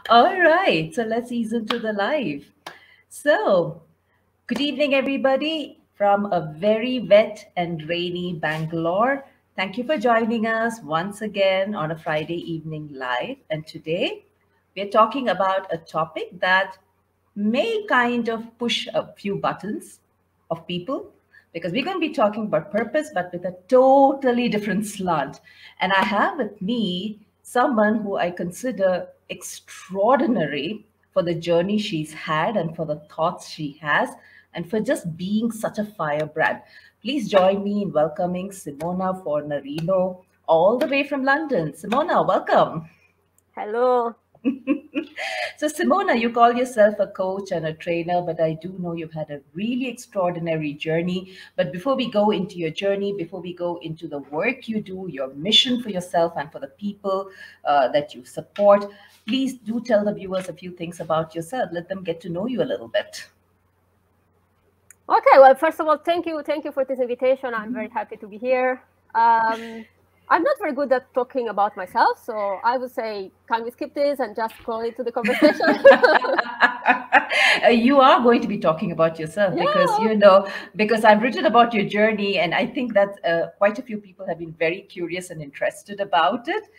All right, so let's ease into the live. So, good evening, everybody, from a very wet and rainy Bangalore. Thank you for joining us once again on a Friday evening live. And today we're talking about a topic that may kind of push a few buttons of people because we're going to be talking about purpose, but with a totally different slant. And I have with me someone who I consider extraordinary for the journey she's had and for the thoughts she has and for just being such a firebrand. Please join me in welcoming Simona Fornarino all the way from London. Simona, welcome. Hello. So, Simona, you call yourself a coach and a trainer, but I do know you've had a really extraordinary journey. But before we go into your journey, before we go into the work you do, your mission for yourself and for the people that you support, please do tell the viewers a few things about yourself. Let them get to know you a little bit. Okay, well, first of all, thank you for this invitation. I'm very happy to be here. I'm not very good at talking about myself, so I would say, can we skip this and just go into the conversation? You are going to be talking about yourself because Yeah. because I've written about your journey, and I think that quite a few people have been very curious and interested about it.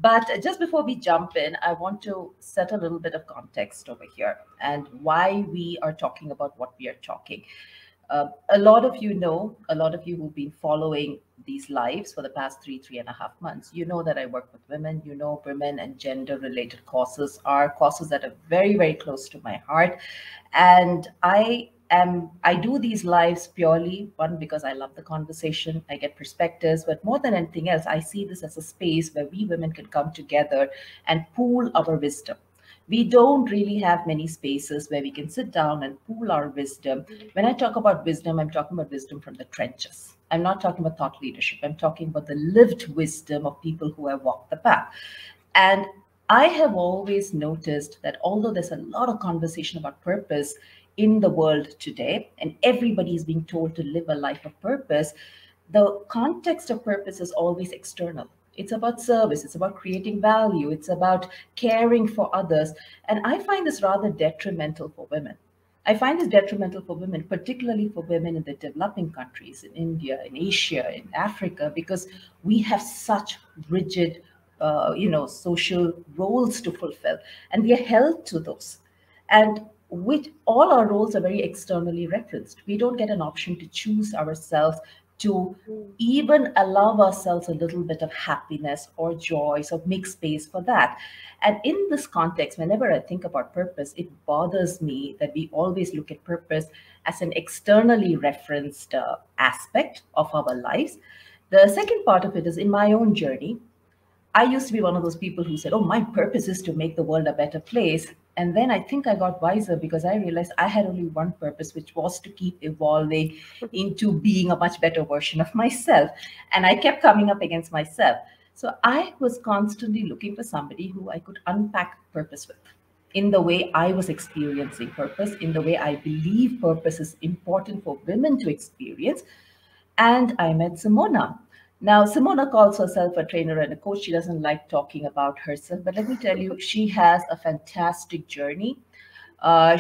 But just before we jump in, I want to set a little bit of context over here and why we are talking about what we are talking. A lot of you know, a lot of you who've been following these lives for the past 3.5 months, you know that I work with women. You know, women and gender related causes are causes that are very, very close to my heart. And I do these lives purely, one, because I love the conversation, I get perspectives, but more than anything else, I see this as a space where we women can come together and pool our wisdom. We don't really have many spaces where we can sit down and pool our wisdom. When I talk about wisdom, I'm talking about wisdom from the trenches. I'm not talking about thought leadership. I'm talking about the lived wisdom of people who have walked the path. And I have always noticed that although there's a lot of conversation about purpose in the world today, and everybody is being told to live a life of purpose, the context of purpose is always external. It's about service, it's about creating value, it's about caring for others. And I find this rather detrimental for women. I find this detrimental for women, particularly for women in the developing countries, in India, in Asia, in Africa, because we have such rigid, social roles to fulfill, and we are held to those. And with all our roles are very externally referenced. We don't get an option to choose ourselves, to Mm. even allow ourselves a little bit of happiness or joy, so make space for that. And in this context, whenever I think about purpose, it bothers me that we always look at purpose as an externally referenced aspect of our lives. The second part of it is in my own journey. I used to be one of those people who said, "Oh, my purpose is to make the world a better place." And then I think I got wiser because I realized I had only one purpose, which was to keep evolving into being a much better version of myself. And I kept coming up against myself. So I was constantly looking for somebody who I could unpack purpose with, in the way I was experiencing purpose, in the way I believe purpose is important for women to experience. And I met Simona. Now, Simona calls herself a trainer and a coach. She doesn't like talking about herself, but let me tell you, she has a fantastic journey. I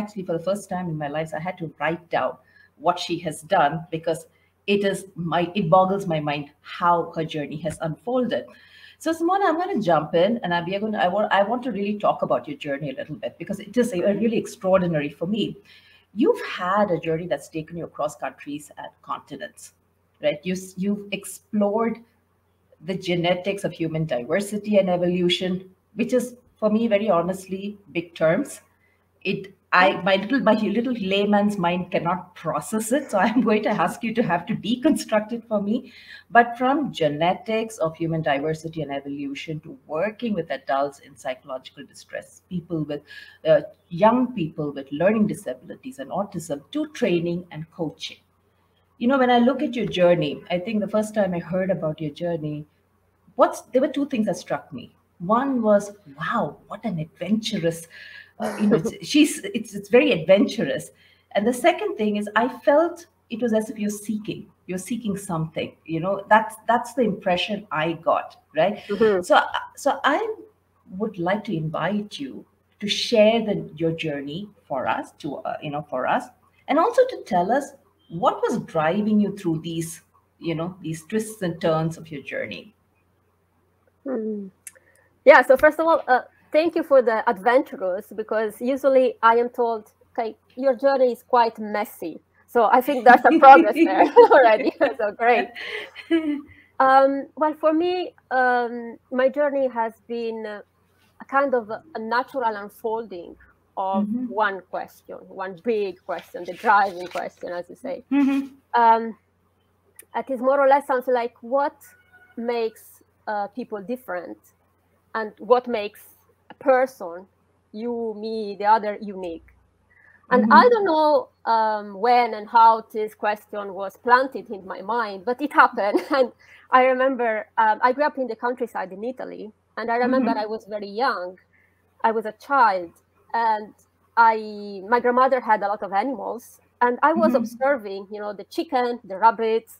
actually, for the first time in my life, I had to write down what she has done because it boggles my mind how her journey has unfolded. So, Simona, I'm going to jump in, and I want to really talk about your journey a little bit because it is really extraordinary for me. You've had a journey that's taken you across countries and continents, right? You've explored the genetics of human diversity and evolution, which is, for me, very honestly, big terms. Yeah. My little layman's mind cannot process it, so I'm going to ask you to have to deconstruct it for me. But from genetics of human diversity and evolution to working with adults in psychological distress, people with young people with learning disabilities and autism, to training and coaching. When I look at your journey, I think the first time I heard about your journey, there were two things that struck me. One was, wow, what an adventurous, it's very adventurous. And the second thing is, I felt it was as if you're seeking something. That's the impression I got, right? Mhm. So so I would like to invite you to share your journey for us, for us, and also to tell us what was driving you through these twists and turns of your journey. Mm. Yeah, so first of all, thank you for the adventurous, because usually I am told, okay, your journey is quite messy. So I think there's a progress there already. So great. Well, for me, my journey has been a kind of a natural unfolding of one question, one big question, the driving question, as you say. It is more or less something like, what makes people different, and what makes a person, you, me, the other, unique. And I don't know when and how this question was planted in my mind, but it happened. And I remember I grew up in the countryside in Italy, and I remember I was very young. I was a child, and my grandmother had a lot of animals, and I was observing, the chicken, the rabbits,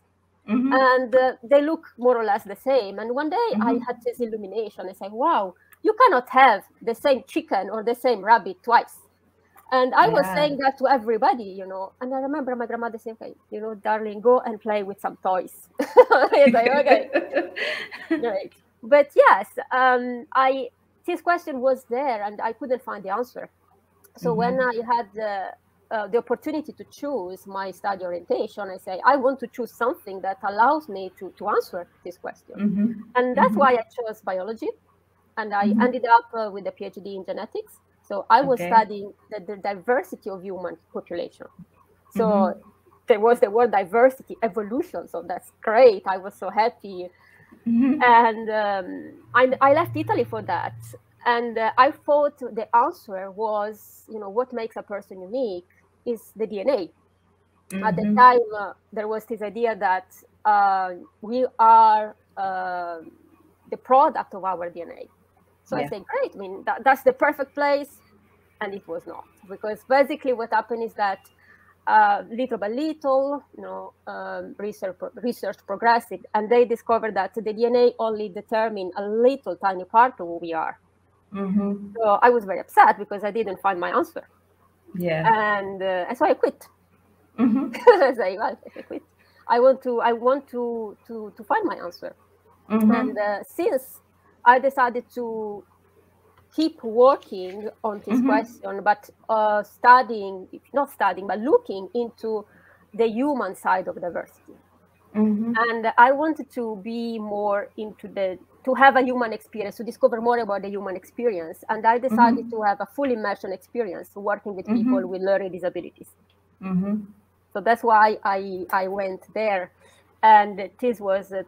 and they look more or less the same. And one day I had this illumination. I said, wow, you cannot have the same chicken or the same rabbit twice. And I was saying that to everybody, And I remember my grandmother saying, okay, darling, go and play with some toys. I say, okay, right. But yes, this question was there, and I couldn't find the answer. So when I had the opportunity to choose my study orientation, I say, I want to choose something that allows me to answer this question. And that's why I chose biology. And I ended up with a PhD in genetics. So I was studying the diversity of human population. So there was the word diversity, evolution. So that's great. I was so happy. And I left Italy for that. And I thought the answer was, what makes a person unique is the DNA. At the time, there was this idea that we are the product of our DNA. So I said, great, I mean, that's the perfect place. And it was not, because basically what happened is that little by little, research progressed, and they discovered that the DNA only determines a little tiny part of who we are. So I was very upset because I didn't find my answer. And so I quit. I say, well, I quit. I want to find my answer. And since I decided to keep working on this question, but looking into the human side of diversity. And I wanted to be more into to have a human experience, to discover more about the human experience. And I decided to have a full immersion experience working with people with learning disabilities. So that's why I went there. And this was a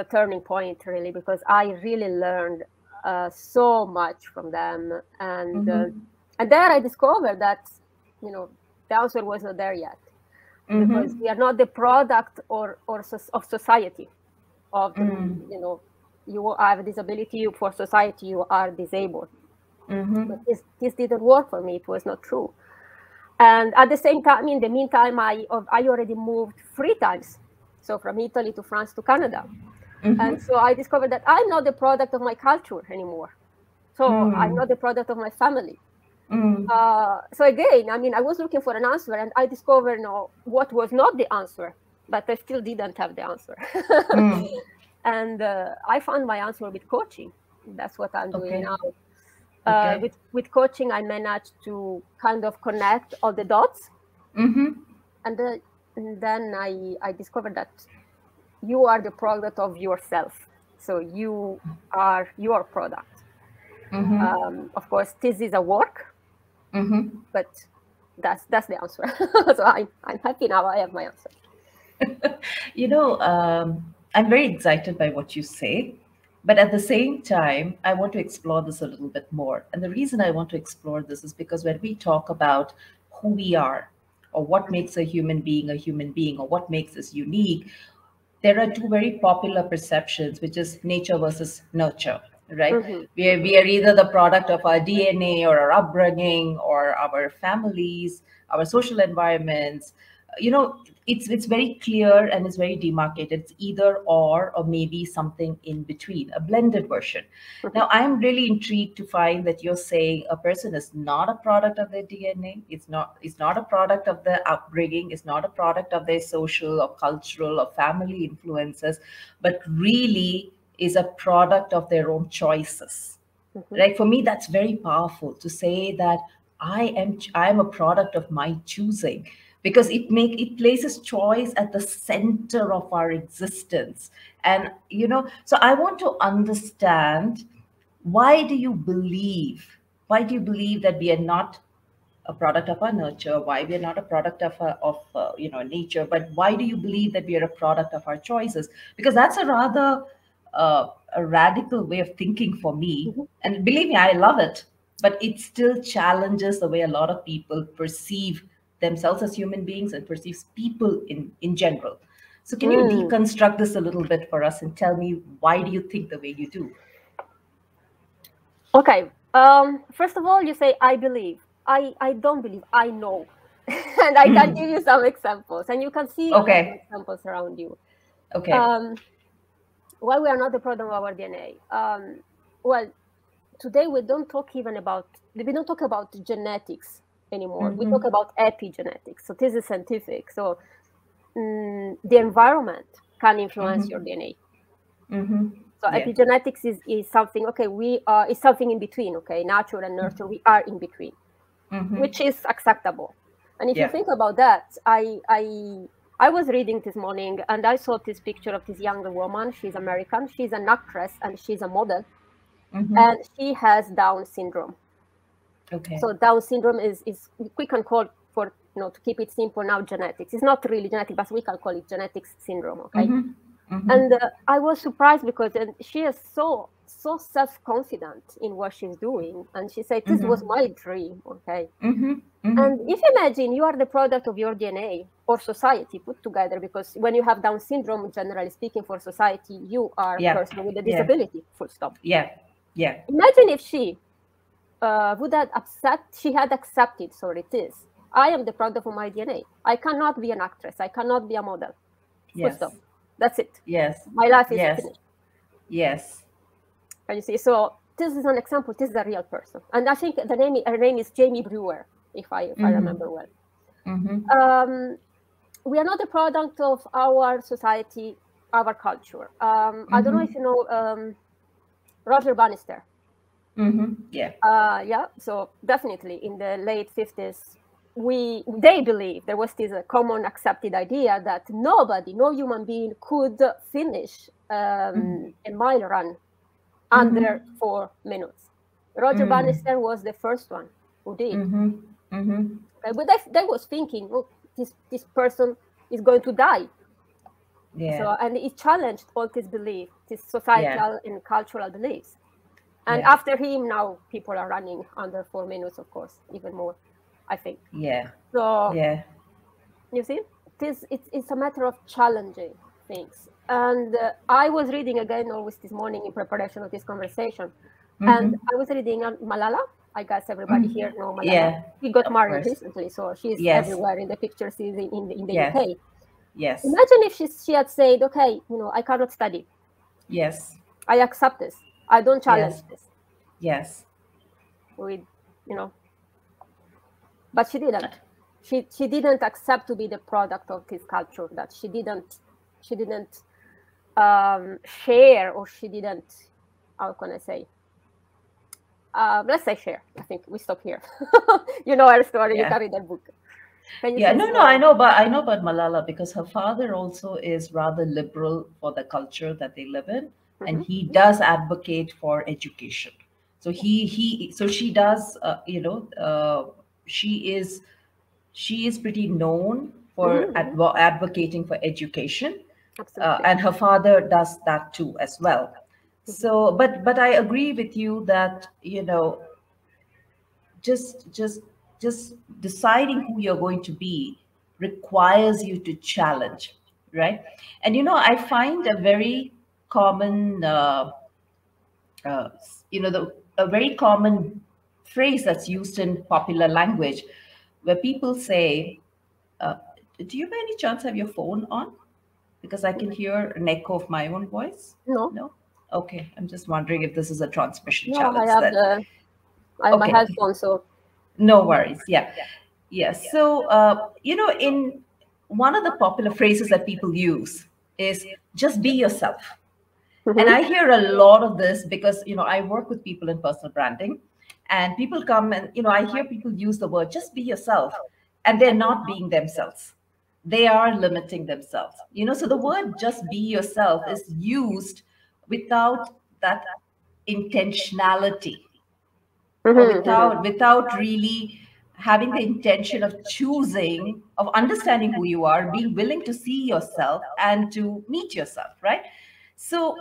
turning point, really, because I really learned so much from them. And there I discovered that, the answer was not there yet. Because we are not the product of society. You have a disability, for society you are disabled. But this didn't work for me. It was not true. And at the same time, in the meantime, I already moved 3 times. So from Italy to France to Canada. And so I discovered that I'm not the product of my culture anymore. So I'm not the product of my family. So again, I was looking for an answer, and I discovered what was not the answer, but I still didn't have the answer. And I found my answer with coaching. That's what I'm doing now. With coaching, I managed to kind of connect all the dots. And then I discovered that you are the product of yourself. So you are your product. Of course, this is a work. But that's the answer. So I'm happy now. I have my answer. I'm very excited by what you say, but at the same time, I want to explore this a little bit more. And the reason I want to explore this is because when we talk about who we are, or what makes a human being, or what makes us unique, there are 2 very popular perceptions, which is nature versus nurture. Right? We are either the product of our DNA or our upbringing or our families, our social environments, you know, it's very clear and it's very demarcated. It's either or maybe something in between, a blended version. Mhm. Now I'm really intrigued to find that you're saying a person is not a product of their DNA. It's not a product of their upbringing. It's not a product of their social or cultural or family influences, but really is a product of their own choices. Mhm. Right? For me, that's very powerful to say that I am a product of my choosing, because it places choice at the center of our existence. And so I want to understand, why do you believe that we are not a product of our nurture, why we are not a product of nature, but why do you believe that we are a product of our choices? Because that's a rather a radical way of thinking for me, Mhm. and believe me, I love it. But it still challenges the way a lot of people perceive themselves as human beings and perceives people in general. So can you Mm. deconstruct this a little bit for us and tell me, why do you think the way you do? Okay. First of all, you say I believe. I don't believe. I know, and I can give you some examples, and you can see also Okay. examples around you. Okay. Um, why we are not the product of our DNA? Well, today we don't talk about genetics anymore. We talk Mm-hmm. about epigenetics. So this is scientific. So the environment can influence your Mm-hmm. DNA. Mm-hmm. So Yeah. epigenetics is something, okay, we are is something in between, okay, nature and nurture, we are in between, Mm-hmm. which is acceptable. And if you Yeah. think about that, I was reading this morning and I saw this picture of this younger woman. She's American, she's an actress and she's a model, Mm-hmm. and she has Down syndrome. Okay. So Down syndrome is we can call, for to keep it simple now, genetics. It's not really genetic, but we can call it genetics syndrome, okay? Mm-hmm. Mm-hmm. And I was surprised because she is so self-confident in what she's doing, and she said this was Mm-hmm. my dream, okay? Mm-hmm. Mm-hmm. And if you imagine you are the product of your DNA or society put together, because when you have Down syndrome, generally speaking, for society, you are a Yeah. person with a Yeah. disability, full stop. Yeah. Yeah. Imagine if she she had accepted, sorry, this. I am the product of my DNA. I cannot be an actress. I cannot be a model. Full Yes. stop. That's it. Yes. My life is Yes. finished. Yes. Can you see? So this is an example. This is a real person, and I think her name is Jamie Brewer, if I Mm-hmm. remember well. Mm-hmm. Um, we are not a product of our society, our culture. I don't know if Mm-hmm. you know Roger Bannister. Mm-hmm. Yeah. Yeah, so definitely in the late 50s, they believe there was this common accepted idea that nobody, no human being could finish a mile run under Mm-hmm. 4 minutes. Roger Mm. Bannister was the first one who did. Mm-hmm. Mm-hmm. Okay, but they was thinking, oh, this person is going to die. Yeah. So, and it challenged all this belief, this Yeah. societal and cultural beliefs. And Yeah. after him, now people are running under 4 minutes, of course, even more, I think. Yeah. So Yeah. you see, it's a matter of challenging things. And I was reading again always this morning in preparation of this conversation, and Mm-hmm. I was reading Malala. I guess everybody here Mm. know Malala. Yeah. She got Of married course. recently, so she's Yes. everywhere in the pictures in the Yes. UK. Yes. Imagine if she had said, okay, I cannot study. Yes. I accept this. I don't challenge Yes. this. Yes. With you know, but she didn't. She didn't accept to be the product of this culture, that she didn't share, or she didn't, how can I say, let's say share. I think we stop here. You know her story, you Yeah. can read her book. Can you Yeah, see? no, no, I So know, but I know about Malala because her father also is rather liberal for the culture that they live in, and mhm, he does advocate for education. So so she does, she is pretty known mhm, for mhm, advocating for education, absolutely. and her father does that too as well. Mhm, So, but I agree with you that just just just deciding who you're going to be requires you to challenge, right? And I find a very common uh, a very common phrase that's used in popular language, where people say, uh, Do you by any chance have your phone on? Because I can hear an echo of my own voice. No, No? Okay. I'm just wondering if this is a transmission no, challenge then. I have my Okay. headphones, so. No worries. Yeah. Yes. So, in one of the popular phrases that people use is just be yourself. And Mhm. I hear a lot of this because, I work with people in personal branding, and people come and, I hear people use the word just be yourself, and they're not being themselves. They are limiting themselves. So the word just be yourself is used without that intentionality, or Mhm, mhm, without really having the intention of choosing, of understanding who you are, being willing to see yourself and to meet yourself, right? So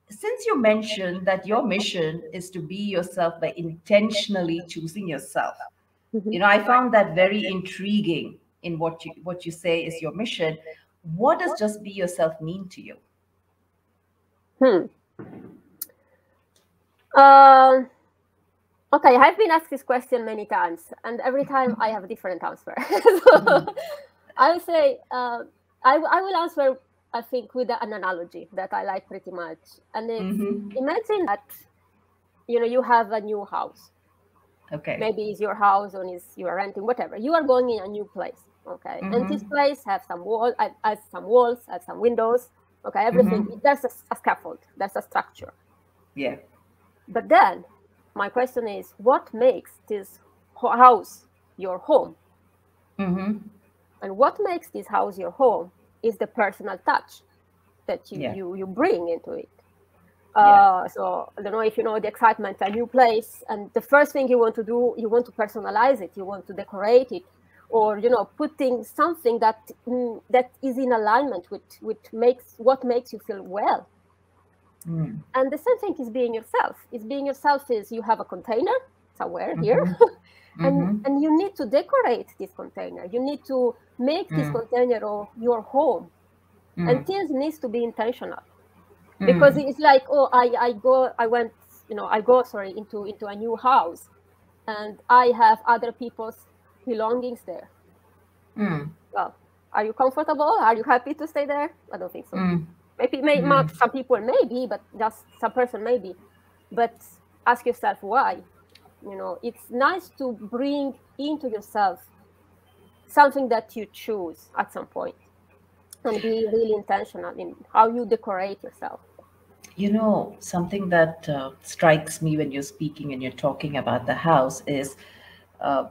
since you mentioned that your mission is to be yourself by intentionally choosing yourself, mhm. I found that very intriguing in what you say is your mission. What does just be yourself mean to you? Hmm. Um, okay, I've been asked this question many times, and every time I have a different answer. So I would say I will answer, I think, with an analogy that I like pretty much, and it's Mm-hmm. imagine that you have a new house. Okay. Maybe it's your house or is you are renting, whatever. You are going in a new place, okay? And this Mm-hmm. place have some has some walls, has some windows, okay? Everything. Mm-hmm. There's a scaffold. There's a structure. Yeah. But then, my question is, what makes this house your home? Mm-hmm. And what makes this house your home is the personal touch that you Yeah. you you bring into it. Yeah. So I don't know if you know the excitement, a new place, and the first thing you want to do, you want to personalize it, you want to decorate it, or putting something that is in alignment with makes what makes you feel well. Mm. And the same thing is being yourself. Is being yourself is you have a container somewhere here, Mm-hmm. and Mm-hmm. and you need to decorate this container. You need to make this Mm. container of your home, and Mm. this needs to be intentional because Mm. it's like, oh, I go, sorry, into a new house, and I have other people's belongings there. Mm. Well, are you comfortable? Are you happy to stay there? I don't think so. Mm. Maybe Mm. some people maybe, but just some person maybe. But ask yourself why. It's nice to bring into yourself something that you choose at some point and be really intentional in how you decorate yourself. Something that strikes me when you're speaking and you're talking about the house is,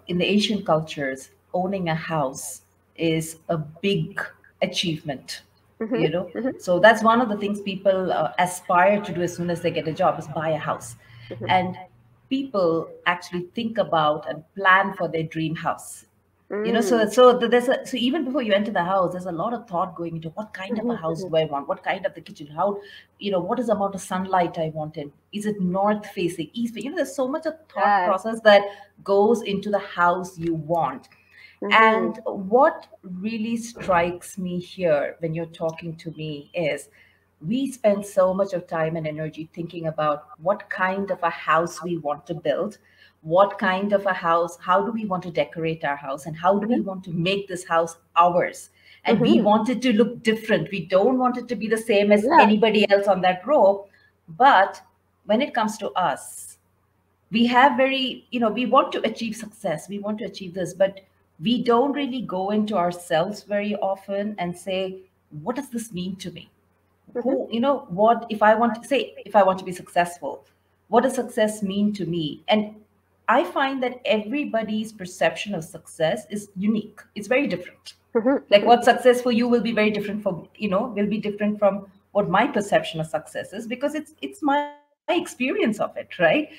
in the Asian cultures, owning a house is a big achievement. Hmm. You know, Hmm. so that's one of the things people aspire to do as soon as they get a job is buy a house, Hmm. and people actually think about and plan for their dream house. Mm. So even before you enter the house, there's a lot of thought going into what kind of a Mhm, house mhm. do I want, what kind of the kitchen, how, what is the amount of sunlight I want in, is it north facing, east facing? There's so much of thought Yes. process that goes into the house you want. Mhm, And what really strikes me here when you're talking to me is, we spend so much of time and energy thinking about what kind of a house we want to build, what kind of a house, how do we want to decorate our house, and how do we mhm, want to make this house ours. And we mhm. want it to look different. We don't want it to be the same as Yeah. anybody else on that row. But when it comes to us, we have very, we want to achieve success, we want to achieve this, but we don't really go into ourselves very often and say, what does this mean to me? Mhm, What if I want to say, if I want to be successful, what does success mean to me? And I find that everybody's perception of success is unique, it's very different. mhm, Like mhm. what success for you will be very different from, will be different from what my perception of success is, because it's my experience of it, right?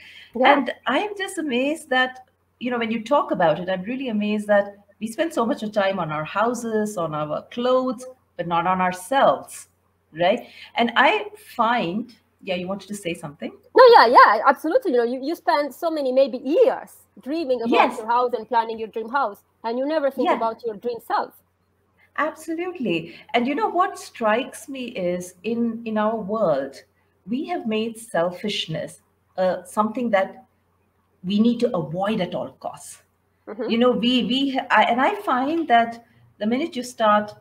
And Yeah. I'm just amazed that, when you talk about it, I'm really amazed that we spend so much of time on our houses, on our clothes, but not on ourselves, right? And I find, yeah, you wanted to say something? No, yeah, yeah, absolutely. You spend so many maybe years dreaming about Yes. your house and planning your dream house, and you never think Yeah. about your dream self. Absolutely. And what strikes me is, in our world, we have made selfishness something that we need to avoid at all costs. Mhm, And I find that the minute you start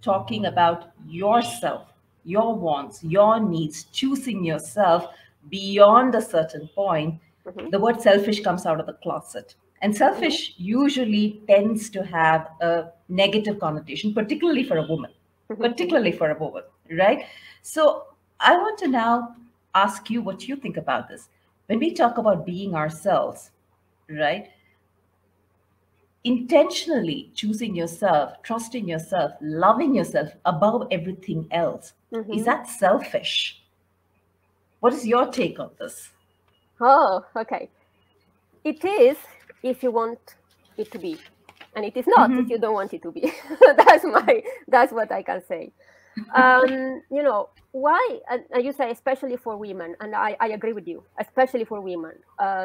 talking about yourself, your wants, your needs, choosing yourself beyond a certain point, Mm-hmm. the word selfish comes out of the closet. And Mm-hmm. selfish usually tends to have a negative connotation, particularly for a woman, Mm-hmm. particularly for a woman, right? So I want to now ask you what you think about this. When we talk about being ourselves, right? Intentionally choosing yourself, trusting yourself, loving yourself above everything else, is Mm-hmm. that selfish? What is your take on this? Oh, okay. It is if you want it to be, and it is not if you don't want it to be. That's what I can say. Why? And you say especially for women, and I agree with you. Especially for women,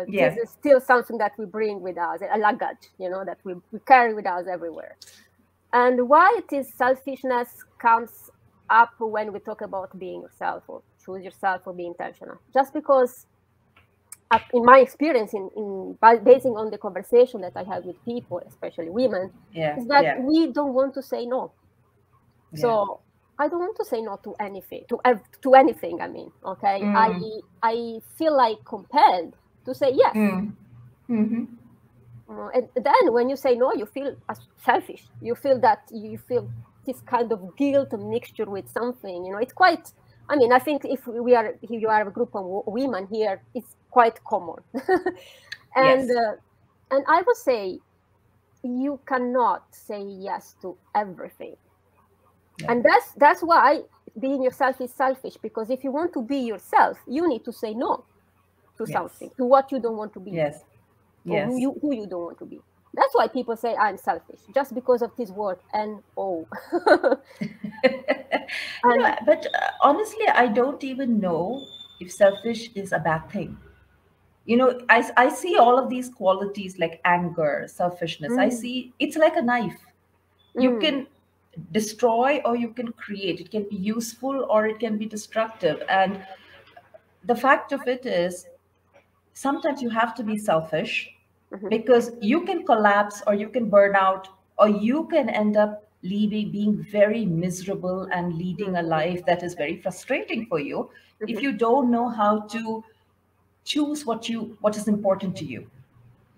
this Yeah. is still something that we bring with us, a luggage, that we carry with us everywhere. And why it is selfishness comes up when we talk about being yourself or choose yourself or be intentional. Just because in my experience, basing on the conversation that I have with people, especially women, Yeah. is that Yeah. we don't want to say no. Yeah. So I don't want to say no to anything, to anything. I mean, okay, Mm. I feel like compelled to say yes. Mm. Mm-hmm. And then when you say no, you feel selfish. You feel that you feel this kind of guilt mixture with something. It's quite. I mean, I think if you are a group of women here, it's quite common. and Yes. uh, and I would say you cannot say yes to everything, Yeah. and that's why being yourself is selfish. Because if you want to be yourself, you need to say no to Yes. something, to what you don't want to be, Yes. or Yes. who you don't want to be. That's why people say I'm selfish, just because of this word "no." And But honestly, I don't even know if selfish is a bad thing. I see all of these qualities like anger, selfishness. I mm, see it's like a knife. You mm, can destroy or you can create. It can be useful or it can be destructive. And the fact of it is, sometimes you have to be selfish mhm, because you can collapse or you can burn out or you can end up being very miserable and leading a mm, life that is very frustrating for you if mhm. you don't know how to choose what is important to you,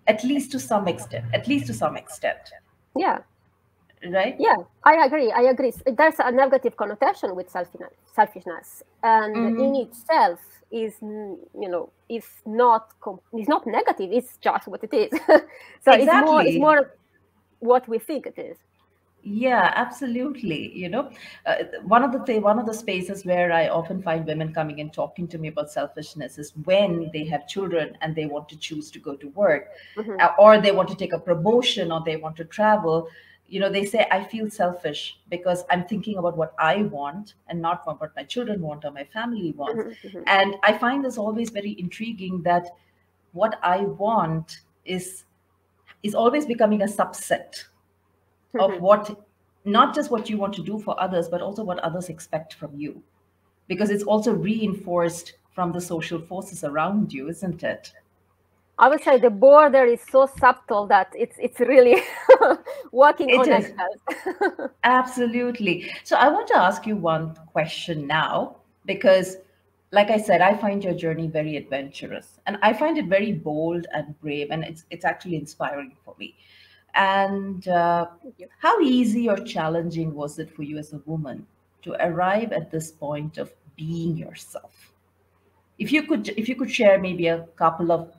at least to some extent, Yeah, right? yeah, I agree. I agree. There's a negative connotation with selfishness, and in Mm-hmm. itself is not is not negative. It's just what it is. So it's Exactly. more what we think it is. Yeah, absolutely. One of the spaces where I often find women coming and talking to me about selfishness is when they have children and they want to choose to go to work, Hmm. or they want to take a promotion, or they want to travel. They say, I feel selfish because I'm thinking about what I want and not what my children want or my family wants. Hmm. Hmm. And I find this always very intriguing that what I want is always becoming a subset of Hmm. what, not just what you want to do for others, but also what others expect from you, because it's also reinforced from the social forces around you, isn't it? I would say the border is so subtle that it's really walking It on is. eggshells. Absolutely. So I want to ask you one question now, because, like I said, I find your journey very adventurous, and I find it very bold and brave, and it's actually inspiring for me. And Thank you. how easy or challenging was it for you as a woman to arrive at this point of being yourself? If you could share maybe a couple of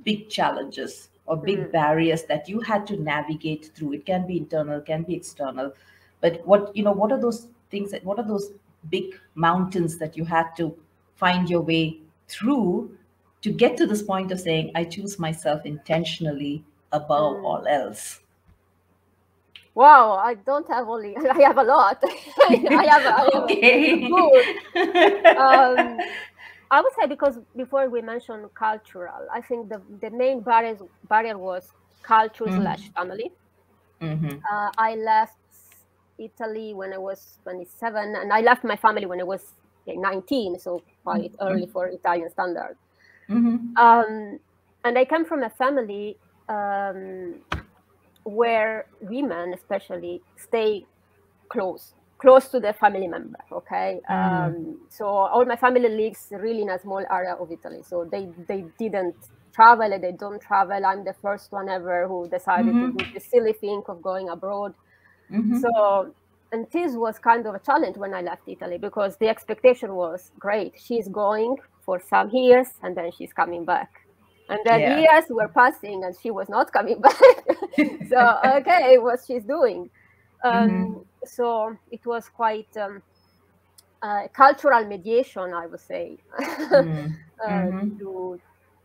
big challenges or big Mm. barriers that you had to navigate through. It can be internal, can be external, but what are those things what are those big mountains that you had to find your way through to get to this point of saying, I choose myself intentionally above Mm. all else? Wow, I don't have only I have a lot. I have a Okay. good. Um, I would say because before we mentioned cultural, I think the main barrier was culture slash Mm-hmm. family. Mm-hmm. I left Italy when I was 27, and I left my family when I was 19, so quite early for Italian standard. Mm-hmm. Um, and I come from a family um, where women especially stay close to their family member. Okay, so all my family lives really in a small area of Italy, so they didn't travel and they don't travel. I'm the first one ever who decided to do the silly thing of going abroad. So, and this was kind of a challenge when I left Italy, because the expectation was great. She's going for some years and then she's coming back. And then Yeah. years were passing and she was not coming back. So, okay, what she's doing. So it was quite cultural mediation, I would say, to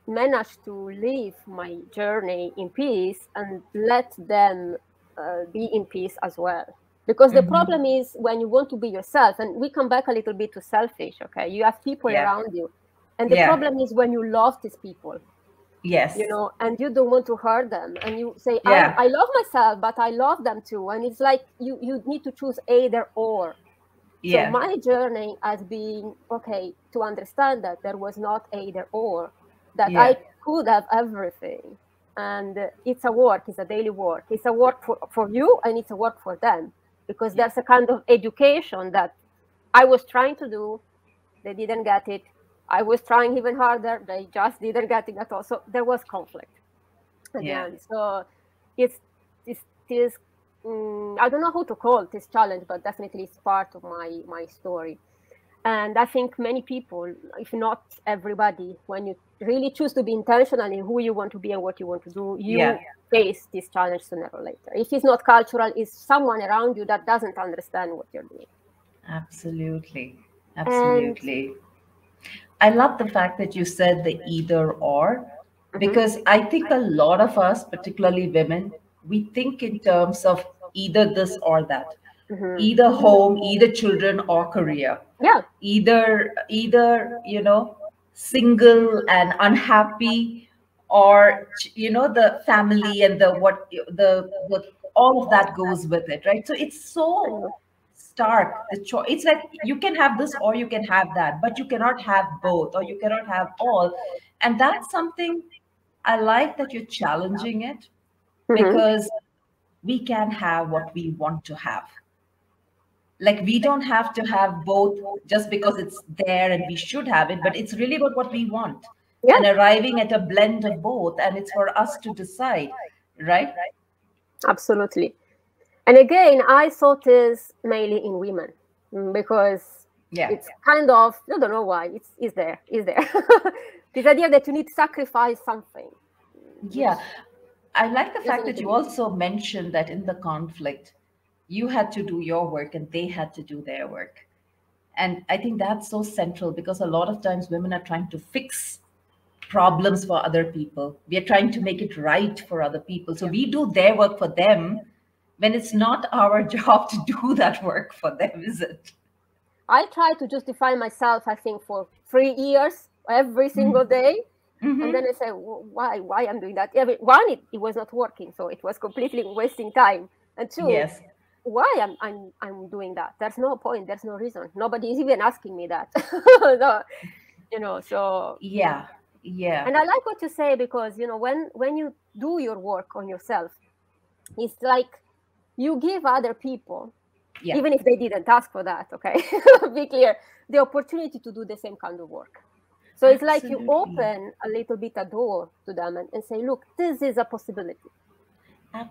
manage to live my journey in peace and let them be in peace as well. Because the problem is when you want to be yourself, and we come back a little bit to selfish, okay? You have people Yeah. around you. And the Yeah. problem is when you love these people, Yes. you know, and you don't want to hurt them. And you say, Yeah. I love myself, but I love them too. And it's like you need to choose either or. So Yeah. my journey has been, okay, to understand that there was not either or, that Yeah. I could have everything. And it's a work, it's a daily work. It's a work for you and it's a work for them. Because Yeah. there's a kind of education that I was trying to do, they didn't get it. I was trying even harder, they just didn't get it at all. So there was conflict at the Yeah. end. So it's this I don't know how to call this challenge, but definitely it's part of my story. And I think many people, if not everybody, when you really choose to be intentional in who you want to be and what you want to do, Yeah. you face this challenge sooner or later. If it's not cultural, it's someone around you that doesn't understand what you're doing. Absolutely. And Absolutely. I love the fact that you said the either or, mhm, because I think a lot of us, particularly women, we think in terms of either this or that, mhm. either home, either children or career, Yeah, either single and unhappy, or the family and the what the all of that goes with it, right? So it's I so know. stark, the choice. It's like you can have this or you can have that, but you cannot have both, or you cannot have all. And that's something I like, that you're challenging it, Mhm. because we can have what we want to have. Like, we don't have to have both just because it's there and we should have it, but it's really about what we want, Yeah, and arriving at a blend of both, and it's for us to decide, right? absolutely. And again, I saw this mainly in women, because Yeah. it's kind of, I don't know why, it's there, it's there. This idea that you need to sacrifice something, which Yeah. I like the doesn't fact need that to you be. also mentioned that in the conflict, you had to do your work and they had to do their work. And I think that's so central, because a lot of times women are trying to fix problems for other people. We are trying to make it right for other people. So Yeah. we do their work for them when it's not our job to do that work for them, is it? I tried to justify myself, I think, for 3 years, every single day. And then I say, why I'm doing that? One, it was not working, so it was completely wasting time. And two, Yes. why I'm doing that? There's no point. There's no reason. Nobody is even asking me that. So, so. Yeah. Yeah. And I like what you say, because when you do your work on yourself, it's like you give other people, Yeah. even if they didn't ask for that. Okay, be clear, the opportunity to do the same kind of work. So it's like you Absolutely. open a little bit a door to them and say, look, this is a possibility.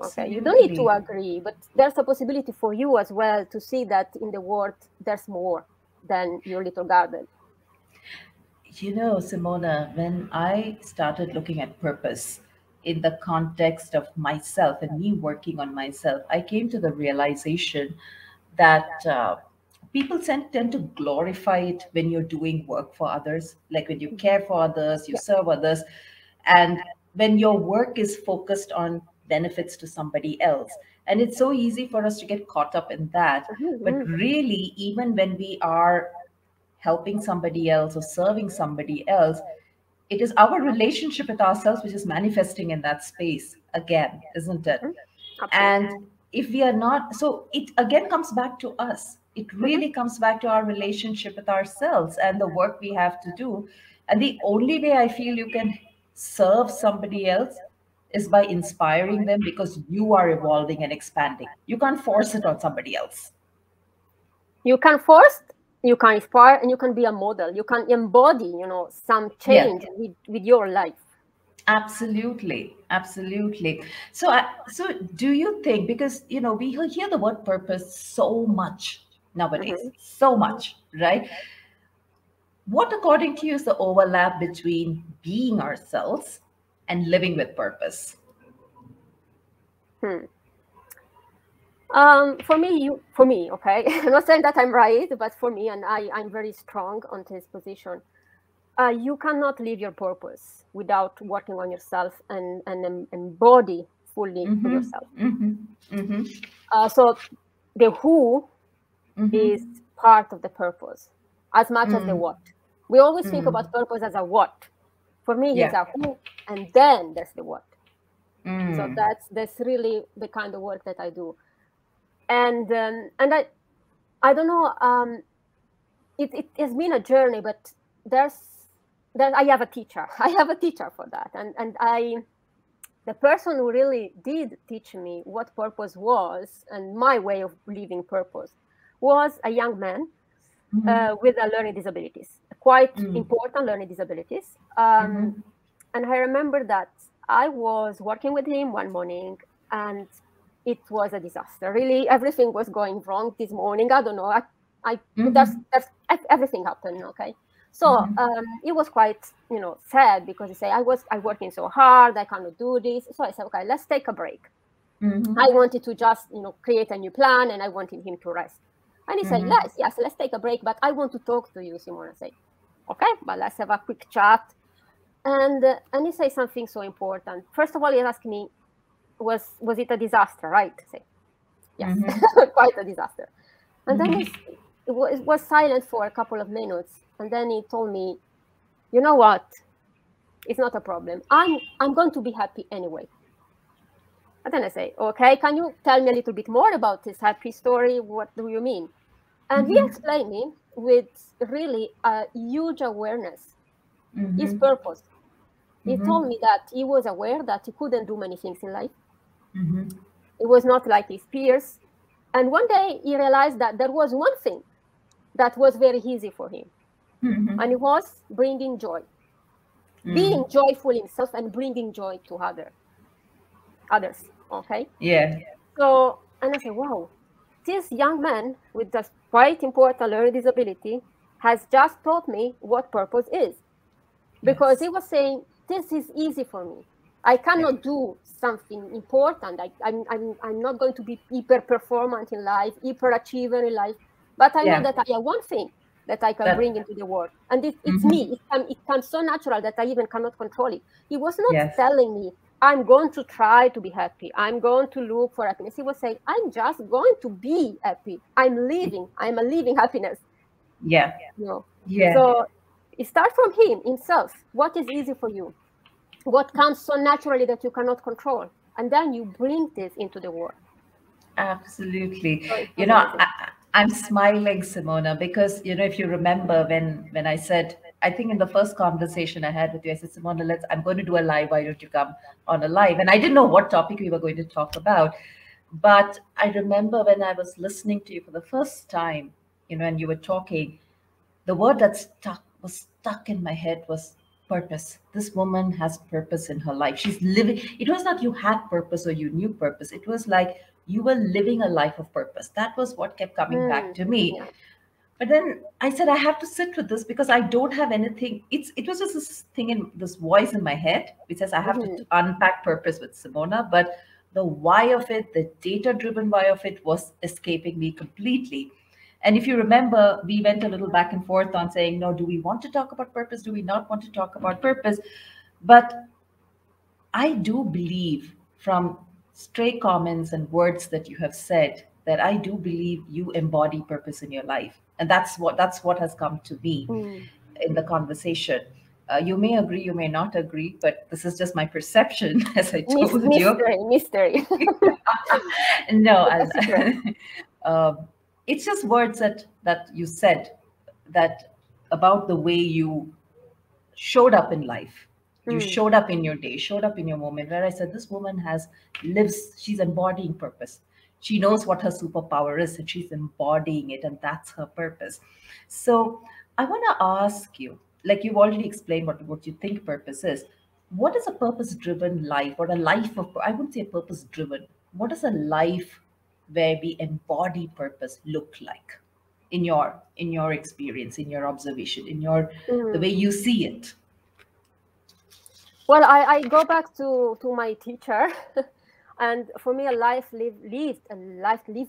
Okay, you don't need to Absolutely. agree, but there's a possibility for you as well to see that in the world there's more than your little garden. Simona, when I started looking at purpose in the context of myself and me working on myself, I came to the realization that people tend to glorify it when you're doing work for others, like when you Mhm. care for others, you Yeah. serve others, and when your work is focused on benefits to somebody else. And it's so easy for us to get caught up in that. But Mhm. really, even when we are helping somebody else or serving somebody else, it is our relationship with ourselves which is manifesting in that space again, isn't it? Mhm. Absolutely. And if we are not, so it again comes back to us. It Mhm. really comes back to our relationship with ourselves and the work we have to do. And the only way I feel you can serve somebody else is by inspiring them, because you are evolving and expanding. You can't force it on somebody else. You can force, you can inspire, and you can be a model. You can embody, some Yeah. change with your life. Absolutely, absolutely. So, so do you think, because we hear the word purpose so much nowadays, Mhm. so much, right? What, according to you, is the overlap between being ourselves and living with purpose? Hmm. For me, okay. I'm not saying that I'm right, but for me, and I'm very strong on this position. You cannot live your purpose without working on yourself and embody fully Mm-hmm, yourself. mm-hmm, mm-hmm, So the who is mm-hmm, part of the purpose as much as the mm, what. We always think mm. about purpose as a what. For me, he's Yeah. a who, and then there's the what. So Mm. that's really the kind of work that I do. And I don't know. It has been a journey, but there's there I have a teacher. I have a teacher for that, and the person who really did teach me what purpose was and my way of living purpose was a young man Mm-hmm, with a learning disabilities, quite mm, important learning disabilities. mm-hmm, And I remember that I was working with him one morning, and it was a disaster. Really, everything was going wrong this morning. I don't know. mm-hmm, That's everything happened. Okay, so mm-hmm, it was quite sad because he said I working so hard. I cannot do this. So I said, okay, let's take a break. I mm-hmm, wanted to just create a new plan, and I wanted him to rest. And he said, mm-hmm, yes, let's take a break, but I want to talk to you, Simona. I say, okay, but let's have a quick chat. And he said something so important. First of all, he asked me, was it a disaster, right? I say, yes, mm-hmm, quite a disaster. And then mm-hmm. it was silent for a couple of minutes, and then he told me, you know what? It's not a problem. I'm going to be happy anyway. And then I say, okay, can you tell me a little bit more about this happy story? What do you mean? And he explained me with really a huge awareness, his Mm-hmm. purpose. He Mm-hmm. told me that he was aware that he couldn't do many things in life. Mm-hmm. It was not like his peers. And one day he realized that there was one thing that was very easy for him, Mm-hmm. and it was bringing joy, being Mm. joyful himself and bringing joy to others. Okay. Yeah. So, and I said, wow, this young man with this quite important learning disability has just taught me what purpose is. Because he Yes. was saying, this is easy for me. I Yeah. cannot do something important. I'm not going to be hyper performant in life, hyper achiever in life. But I know Yeah. that I have one thing that I can bring That. into the world. And it's Mm-hmm. me. It comes so natural that I even cannot control it. He was not Yes. telling me, I'm going to try to be happy. I'm going to look for happiness. He was saying, I'm just going to be happy. I'm living. I'm a living happiness. Yeah. You know. Yeah. So it starts from him himself. What is easy for you? What comes so naturally that you cannot control? And then you bring this into the world. Absolutely. So it You was know, amazing. I'm smiling, Simona, because if you remember when I said, I think in the first conversation I had with you, I said, Simona, I'm going to do a live. Why don't you come on a live? And I didn't know what topic we were going to talk about. But I remember when I was listening to you for the first time, and you were talking, the word that stuck in my head was purpose. This woman has purpose in her life. She's living. It was not you had purpose or you knew purpose. It was like you were living a life of purpose. That was what kept coming back to me. Yeah. But then I said I have to sit with this because I don't have anything. It was just this thing in this voice in my head which says I have to Mhm. unpack purpose with Simona, but the why of it, the data driven why of it was escaping me completely. And if you remember, we went a little back and forth on saying, no, do we want to talk about purpose? Do we not want to talk about purpose? But I do believe from stray comments and words that you have said that I do believe you embody purpose in your life. And that's what has come to me Mm. in the conversation. You may agree, you may not agree, but this is just my perception, as I told you. Mystery. No, Keep a secret. um, it's just words that you said that about the way you showed up in life, You showed up in your day, showed up in your moment, where I said, this woman lives, she's embodying purpose. She knows what her superpower is and she's embodying it, and that's her purpose. So I want to ask you, like you've already explained what you think purpose is. What is a purpose-driven life, or a life of, I wouldn't say purpose-driven. What does a life where we embody purpose look like in your experience, in your observation, in your the way you see it? Well, I go back to my teacher, and for me, a life lived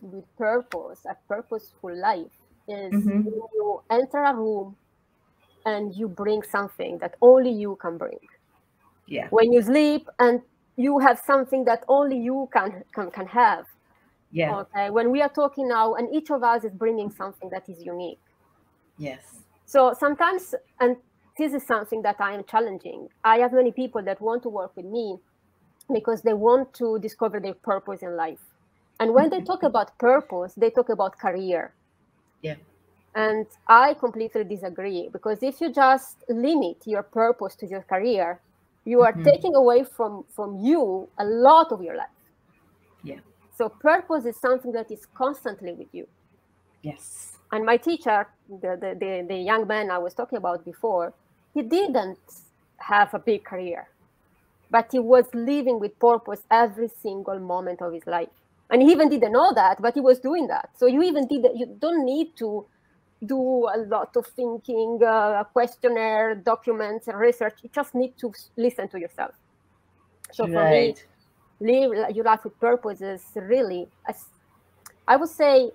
with purpose, a purposeful life, is Mm-hmm. when you enter a room and you bring something that only you can bring. Yeah. When you sleep and you have something that only you can have. Yeah. Okay. When we are talking now, and each of us is bringing something that is unique. Yes. So sometimes, and this is something that I am challenging, I have many people that want to work with me because they want to discover their purpose in life. And when they talk about purpose, they talk about career. Yeah. And I completely disagree, because if you just limit your purpose to your career, you are taking away from you a lot of your life. Yeah. So purpose is something that is constantly with you. Yes. And my teacher, the young man I was talking about before, he didn't have a big career, but he was living with purpose every single moment of his life. And he even didn't know that, but he was doing that. So you don't need to do a lot of thinking, questionnaire, documents, research. You just need to listen to yourself. So for me, Right. live your life with purpose is really, I would say,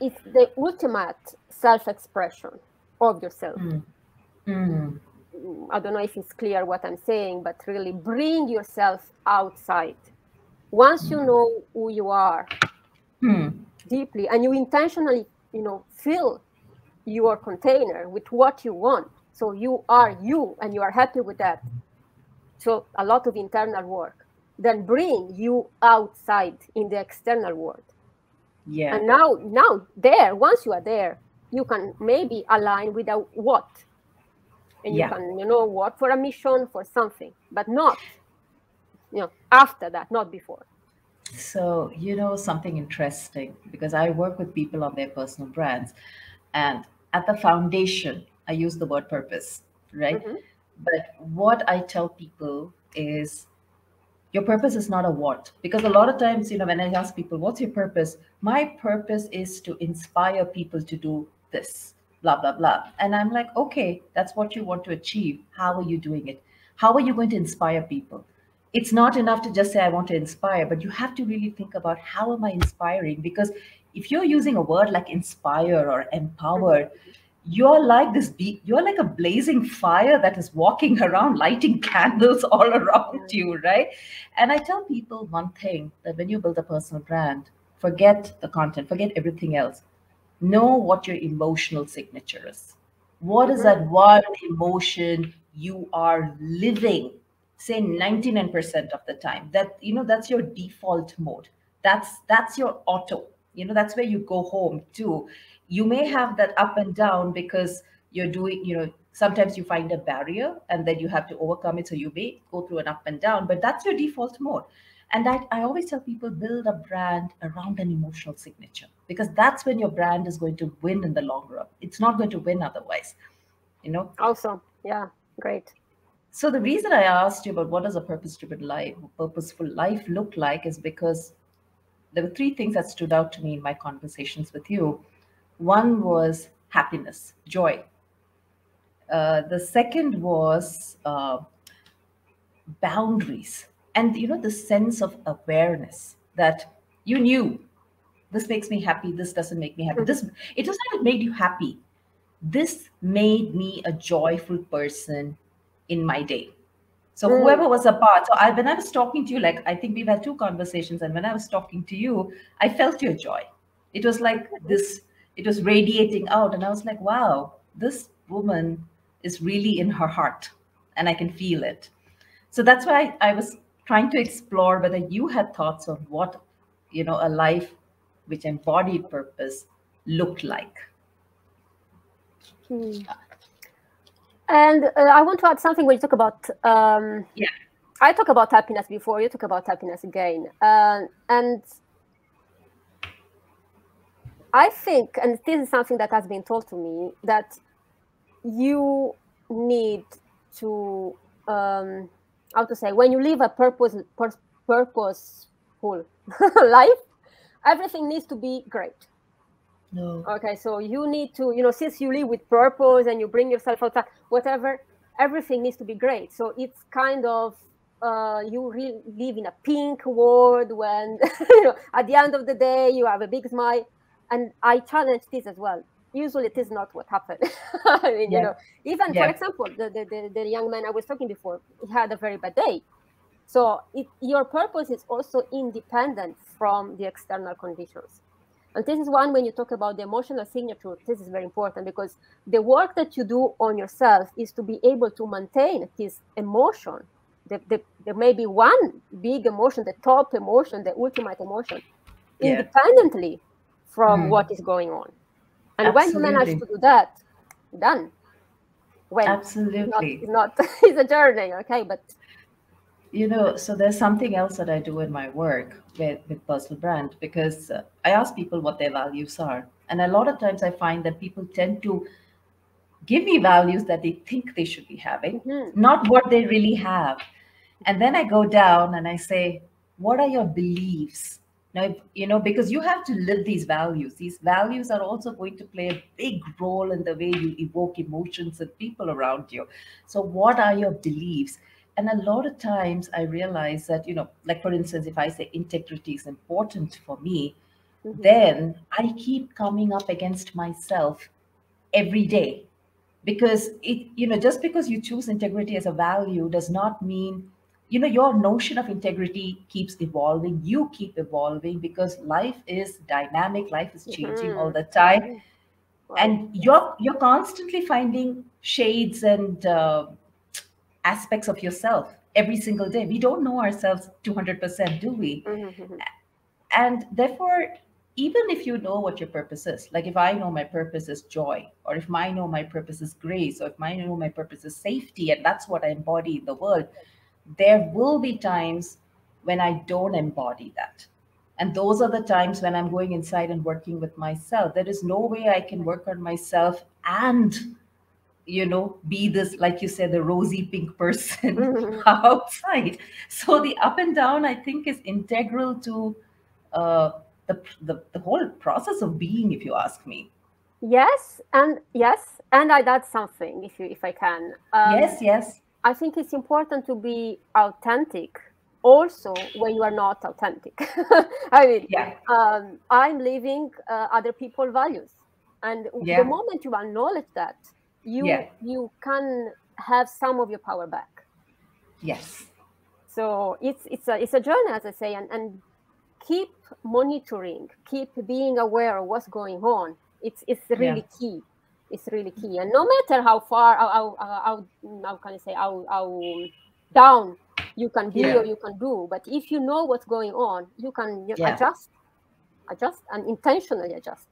it's the ultimate self-expression of yourself. Mm. I don't know if it's clear what I'm saying, but really bring yourself outside. Once you know who you are deeply, and you intentionally, fill your container with what you want. So you are you, and you are happy with that. So a lot of internal work. Then bring you outside in the external world. Yeah. And now there, once you are there, you can maybe align with a what. And you Yeah. can, work for a mission, for something, but not, after that, not before. So, something interesting, because I work with people on their personal brands, and at the foundation, I use the word purpose, right? Mm-hmm. But what I tell people is, your purpose is not a what. Because a lot of times, when I ask people, what's your purpose? My purpose is to inspire people to do this, blah, blah, blah. And I'm like, okay, that's what you want to achieve. How are you doing it? How are you going to inspire people? It's not enough to just say, I want to inspire, but you have to really think about, how am I inspiring? Because if you're using a word like inspire or empower, you're like a blazing fire that is walking around lighting candles all around Yeah. you, right? And I tell people one thing, that when you build a personal brand, forget the content, forget everything else. Know what your emotional signature is. What is Mm-hmm. that one emotion you are living? Say 99% of the time. That's your default mode. That's your auto. That's where you go home to. You may Yeah. have that up and down because you're doing, sometimes you find a barrier and then you have to overcome it. So you may go through an up and down, but that's your default mode. And I always tell people, build a brand around an emotional signature, because that's when your brand is going to win in the long run. It's not going to win otherwise, you know. Awesome. Yeah. Great. So the reason I asked you about what does a purposeful life look like, is because there were three things that stood out to me in my conversations with you. One was happiness, joy. The second was boundaries, and the sense of awareness that you knew, this makes me happy, this doesn't make me happy, this, it was not, it made you happy, this made me a joyful person in my day. So Mm. whoever was a part, so when I was talking to you, like, I think we've had two conversations, and when I was talking to you, I felt your joy. It was like this, it was radiating out, and I was like, wow, this woman is really in her heart, and I can feel it. So that's why I was trying to explore whether you had thoughts on what, a life which embodied purpose looked like. Hmm. And I want to add something when you talk about. Yeah. I talk about happiness before. You talk about happiness again, and I think, and this is something that has been told to me, that you need to, how to say, when you live a purposeful life, everything needs to be great. No. Okay, so you need to, since you live with purpose and you bring yourself outside, whatever, everything needs to be great. So it's kind of, you really live in a pink world when, at the end of the day, you have a big smile. And I challenge this as well. Usually it is not what happened. I mean, Yeah. even for Yeah. example, the young man I was talking before, he had a very bad day. So your purpose is also independent from the external conditions. And this is one, when you talk about the emotional signature, this is very important, because the work that you do on yourself is to be able to maintain this emotion. There may be one big emotion, the top emotion, the ultimate emotion, Yeah. independently from Mm. what is going on. And when you manage Absolutely. to do that, done. Well, Absolutely. it's not it's a journey, okay, but So there's something else that I do in my work with personal brand, because I ask people what their values are. And a lot of times I find that people tend to give me values that they think they should be having, mhm, not what they really have. And then I go down and I say, what are your beliefs? Now, because you have to live these values. These values are also going to play a big role in the way you evoke emotions in people around you. So, what are your beliefs? And a lot of times I realize that, like for instance, if I say integrity is important for me, mhm, then I keep coming up against myself every day, because just because you choose integrity as a value does not mean, your notion of integrity keeps evolving. You keep evolving because life is dynamic, life is changing all mhm, the time, mhm. Wow, and yes. you're constantly finding shades and aspects of yourself every single day. We don't know ourselves 200%, do we? Mhm, mhm, And therefore, even if you know what your purpose is, like if I know my purpose is joy, or if I know my purpose is grace, or if I know my purpose is safety, and that's what I embody in the world, there will be times when I don't embody that. And those are the times when I'm going inside and working with myself. There is no way I can yes. work on myself and be this, like you said, the rosy pink person Mhm. outside. So the up and down, I think, is integral to uh, the whole process of being, if you ask me. Yes, and I'd add something, if I can. Yes, yes. I think it's important to be authentic, also when you are not authentic. I mean, Yeah, I'm living other people's values, and the yeah, moment you acknowledge that, yeah, you can have some of your power back. yes, So it's a journey, as I say, and keep monitoring, keep being aware of what's going on. It's yeah, really key. It's really key, and no matter how far, how can I say, how down you can be yeah, or you can do, but if you know what's going on, you can yeah. adjust, and intentionally adjust.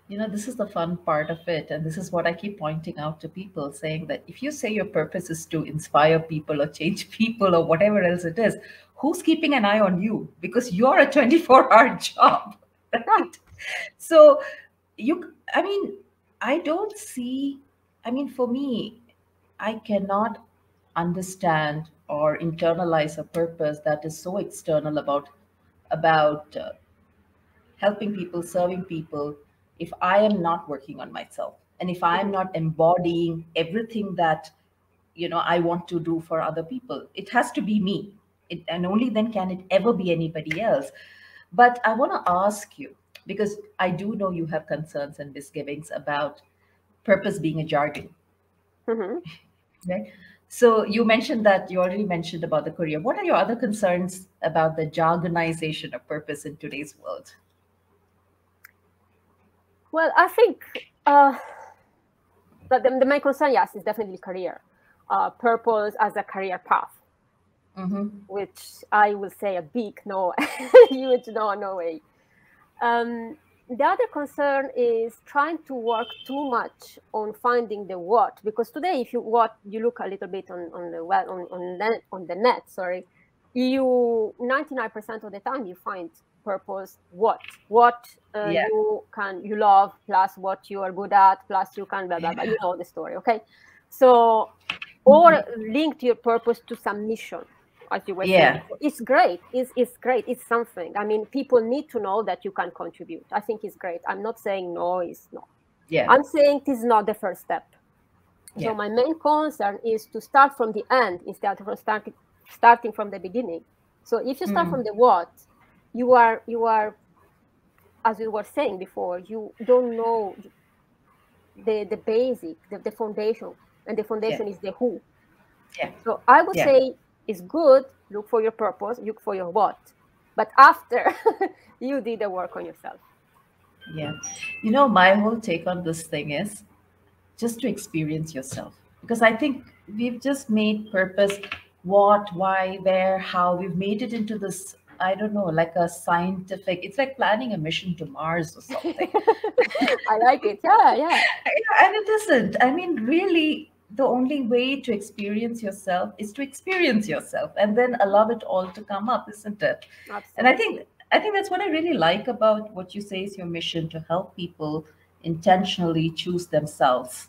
This is the fun part of it. And this is what I keep pointing out to people, saying that if you say your purpose is to inspire people or change people or whatever else it is, who's keeping an eye on you? Because you're a 24-hour job, Yeah. right? So I mean, I don't see, I mean, for me, I cannot understand or internalize a purpose that is so external about helping people, serving people, if I am not working on myself and if I am Mhm. not embodying everything that I want to do for other people, it has to be me. And only then can it ever be anybody else. But I want to ask you, because I do know you have concerns and misgivings about purpose being a jargon, Mhm. right? So you already mentioned about the career. What are your other concerns about the jargonization of purpose in today's world? Well, I think uh, that the main concern, yes, is definitely career, purpose as a career path, Mm-hmm. which I will say a big no, huge no, no way. Um, the other concern is trying to work too much on finding the what, because today, if you look a little bit on the web, on the net, sorry, you 99% of the time you find purpose, what Yeah. you love, plus what you are good at, plus you can blah blah blah. You know the story, okay? So, or link your purpose to some mission, as you were saying Yeah. before. It's great. It's great. It's something. I mean, people need to know that you can contribute. I think it's great. I'm not saying no, it's not. Yeah. I'm saying this is not the first step. So Yeah. my main concern is to start from the end instead of starting from the beginning. So if you start from the what, you are, as we were saying before, you don't know the basic, the foundation, and the Yeah. foundation is the who. Yeah. So I would Yeah. say it's good, look for your purpose, look for your what. But after you did the work on yourself. Yeah. You know, my whole take on this thing is just to experience yourself. Because I think we've just made purpose what, why, where, how. We've made it into this, I don't know, like a scientific, it's like planning a mission to Mars or something. I like it. Yeah, yeah. And it isn't. I mean, really, the only way to experience yourself is to experience yourself and then allow it all to come up, isn't it? And Absolutely. I think that's what I really like about what you say is your mission to help people intentionally choose themselves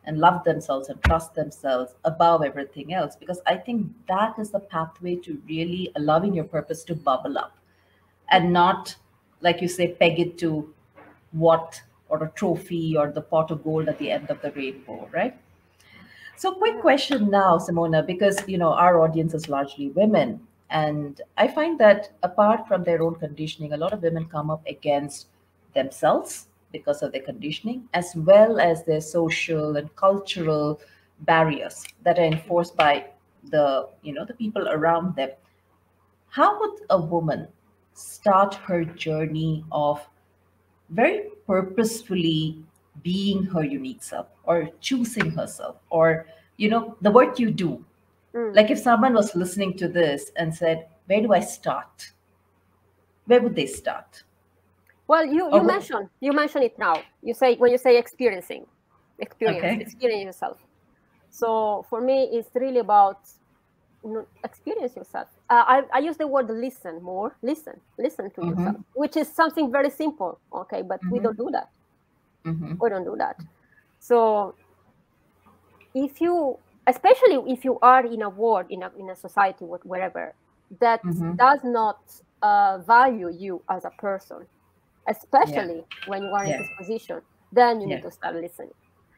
and love themselves and trust themselves above everything else. Because I think that is the pathway to really allowing your purpose to bubble up and not, like you say, peg it to what or a trophy or the pot of gold at the end of the rainbow, right? So, quick Yeah. question now, Simona, because our audience is largely women, and I find that apart from their own conditioning, a lot of women come up against themselves because of their conditioning, as well as their social and cultural barriers that are enforced by the people around them. How would a woman start her journey of very purposefully being her unique self or choosing herself or the work you do? Mm. Like if someone was listening to this and said, where do I start, where would they start? Well, you Or you mentioned you mentioned it now. You say when you say okay. experience yourself. So for me, it's really about experience yourself. I use the word listen more. Listen to yourself, Mm-hmm. which is something very simple. Okay, but we Mm-hmm. don't do that. Mm-hmm. We don't do that. So if you, especially if you are in a world, in a society, wherever, that Mm-hmm. does not value you as a person, Yeah. especially when you are in Yeah. this position, then you Yeah. need to start listening.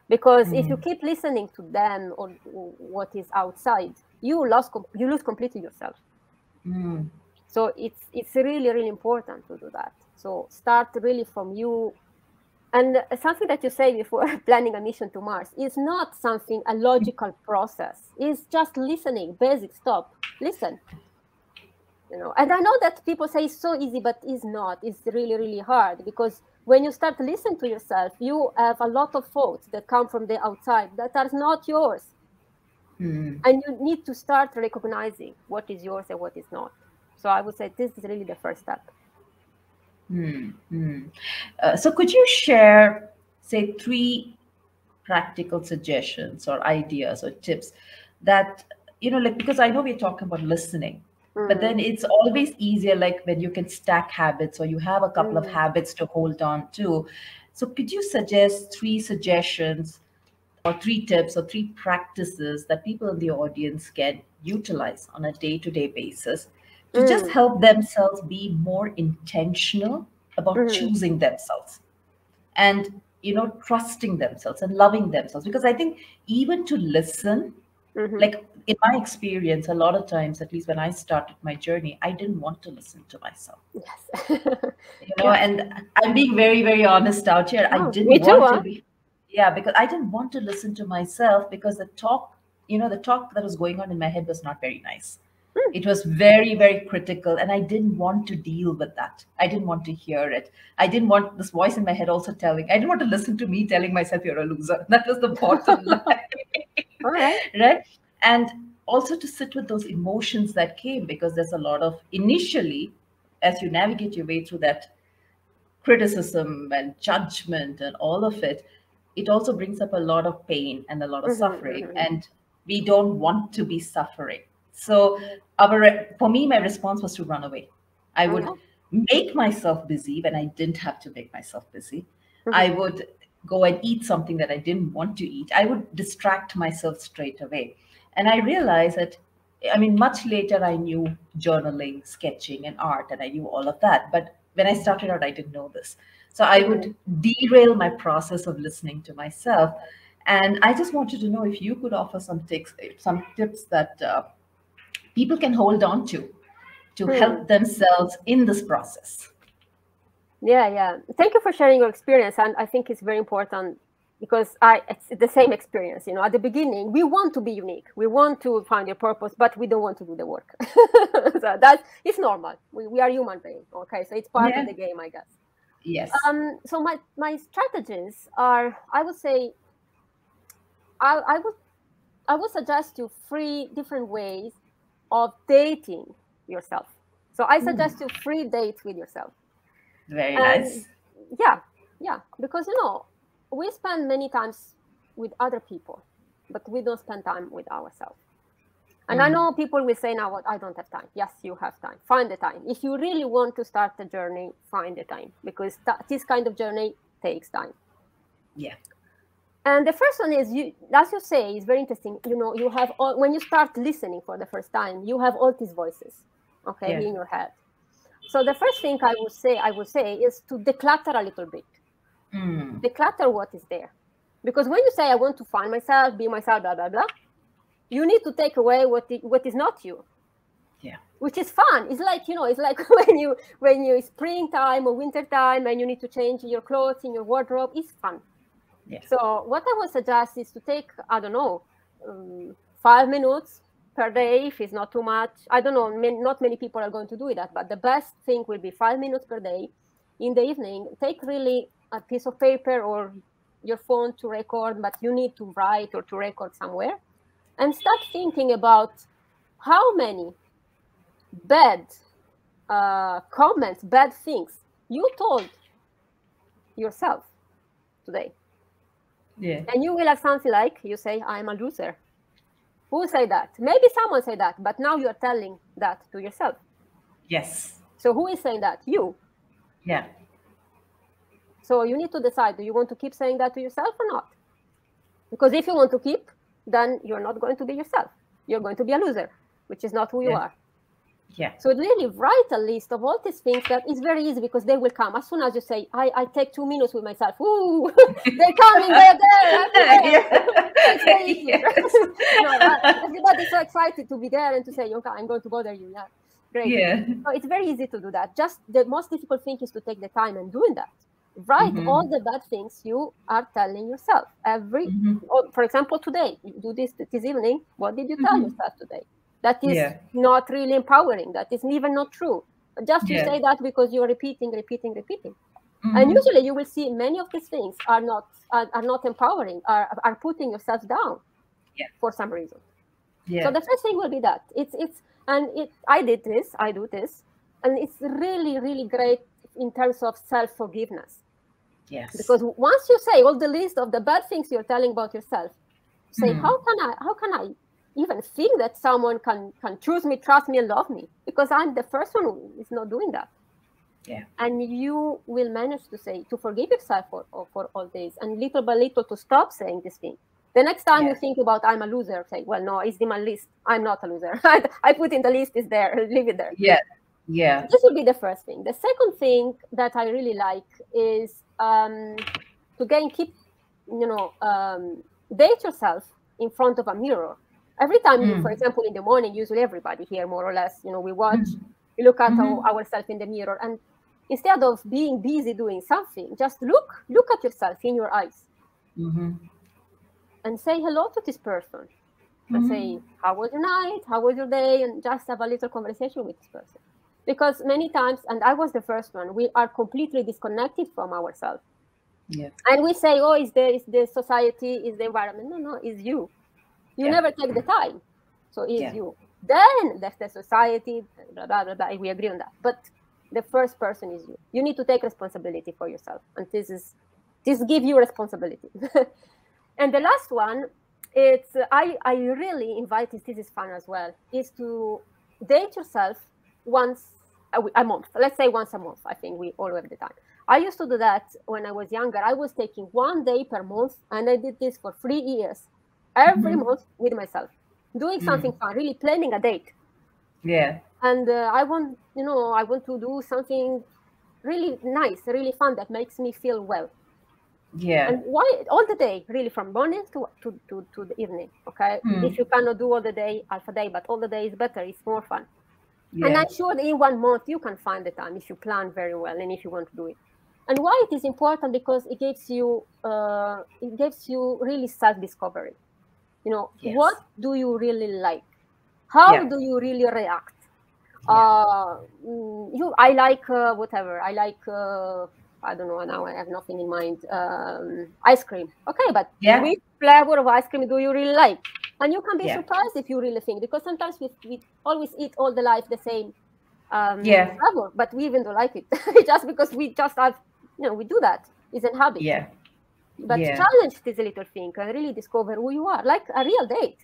Because if you Mm. keep listening to them or what is outside, you lose completely yourself. Mm. So it's really really important to do that. So start really from you. And something that you say before, planning a mission to Mars, is not something, a logical process. It's just listening, basic, stop, listen. And I know that people say it's so easy, but it's not. It's really really hard, because when you start to listen to yourself, you have a lot of thoughts that come from the outside that are not yours, Mm. and you need to start recognizing what is yours and what is not. So I would say this is really the first step. Mm. Mm. So could you share, say, three practical suggestions or ideas or tips that like, because I know we're talking about listening, but Mm, then it's always easier like when you can stack habits or you have a couple of mm, habits to hold on to. So could you suggest three suggestions or three tips or three practices that people in the audience can utilize on a day-to-day basis to just mm, help themselves be more intentional about mm, choosing themselves and trusting themselves and loving themselves? Because I think even to listen, mhm. like in my experience, a lot of times, at least when I started my journey, I didn't want to listen to myself. Yes. Yes. And I'm being very very honest out here. I Oh, didn't me too, want to huh? be, yeah, because I didn't want to listen to myself, because the talk that was going on in my head was not very nice. Mm, It was very very critical, and I didn't want to deal with that. I didn't want to hear it. I didn't want this voice in my head also telling. I didn't want to listen to me telling myself you're a loser. That was the bottom line. all right. Right? And also to sit with those emotions that came, because there's a lot of, initially, as you navigate your way through that criticism and judgment and all of it, it also brings up a lot of pain and a lot of suffering. And we don't want to be suffering. So for me, my response was to run away. I would make myself busy when I didn't have to make myself busy. I would go and eat something that I didn't want to eat. I would distract myself straight away. And I realized that, I mean, much later I knew journaling, sketching, and art, and I knew all of that. But when I started out, I didn't know this. So I would derail my process of listening to myself. And I just wanted to know if you could offer some tips that people can hold on to help themselves in this process. Yeah. Thank you for sharing your experience. And I think it's very important because it's the same experience. You know, at the beginning, we want to be unique. We want to find your purpose, but we don't want to do the work. So it's normal. We are human beings. Okay. So it's part of the game, I guess. Yes. So my strategies are, I would say, I would suggest you 3 different ways of dating yourself. So I suggest you 3 dates with yourself. Very nice. Yeah, because we spend many times with other people, but we don't spend time with ourselves. And I know people will say now, I don't have time. Yes, you have time. Find the time. If you really want to start the journey, find the time, because this kind of journey takes time. Yeah. And the first one is, as you say, is very interesting. You have when you start listening for the first time, you have all these voices, in your head. So the first thing I would say is to declutter a little bit. Declutter what is there. Because when you say, I want to find myself, be myself, blah, blah, blah, you need to take away what is not you. Yeah. Which is fun. It's like, it's like when you springtime or winter time and you need to change your clothes in your wardrobe, it's fun. Yeah. So what I would suggest is to take, 5 minutes per day, if it's not too much. I don't know, not many people are going to do that, but the best thing will be 5 minutes per day in the evening. Take really a piece of paper or your phone to record, but you need to write or to record somewhere, and start thinking about how many bad comments, bad things you told yourself today. Yeah. And you will have something like, you say, I'm a loser. Who say that? Maybe someone say that, but now you're telling that to yourself. Yes. So who is saying that? You. Yeah. So you need to decide, do you want to keep saying that to yourself or not? Because if you want to keep, then you're not going to be yourself. You're going to be a loser, which is not who you are. Yeah. So really write a list of all these things that is very easy, because they will come. As soon as you say, I take 2 minutes with myself, ooh, they're coming, they're there. It's very easy. Yes. Everybody's so excited to be there and to say, okay, I'm going to bother you. Yeah, great. Yeah. So it's very easy to do that. Just the most difficult thing is to take the time and doing that. Write all the bad things you are telling yourself. For example, today, you do this evening. What did you tell yourself today? That is not really empowering. That is even not true. Just you say that because you're repeating. And usually you will see many of these things are not empowering, are putting yourself down for some reason. Yeah. So the first thing will be that. I do this, and it's really, really great in terms of self-forgiveness. Yes. Because once you say all the list of the bad things you're telling about yourself, say, how can I even think that someone can choose me, trust me, and love me? Because I'm the first one who is not doing that. Yeah. And you will manage to forgive yourself for all this, and little by little to stop saying this thing. The next time you think about I'm a loser, say, well, no, it's in my list. I'm not a loser. I put in the list, is there, leave it there. Yeah. Yeah. This will be the first thing. The second thing that I really like is to keep date yourself in front of a mirror. Every time you, for example, in the morning, usually everybody here, more or less, we watch, we look at ourselves in the mirror, and instead of being busy doing something, just look at yourself in your eyes and say hello to this person and say, how was your night? How was your day? And just have a little conversation with this person. Because many times, and I was the first one, we are completely disconnected from ourselves. Yeah. And we say, oh, is the society, is the environment? No, it's you. You never take the time. So it's you. Then there's the society, blah, blah, blah, blah. We agree on that. But the first person is you. You need to take responsibility for yourself, and this give you responsibility. And the last one, it's I really invite this is fun as well, is to date yourself once a month. Let's say once a month. I think we all have the time. I used to do that when I was younger. I was taking 1 day per month, and I did this for 3 years, every month with myself, doing something fun, really planning a date. Yeah. And I want to do something really nice, really fun, that makes me feel well. Yeah. And why all the day, really, from morning to the evening. Okay, if you cannot do all the day, half a day, but all the day is better, it's more fun. Yeah. And I'm sure that in 1 month you can find the time if you plan very well and if you want to do it. And why it is important? Because it gives you really self-discovery. Yes. What do you really like? How do you really react? I like whatever. I like I don't know, now I have nothing in mind. Ice cream. Okay, but which flavor of ice cream do you really like? And you can be surprised if you really think, because sometimes we always eat all the life the same flavor, but we even don't like it. Just because we just have, we do that. It's a habit. Yeah. But challenge this little thing and really discover who you are, like a real date.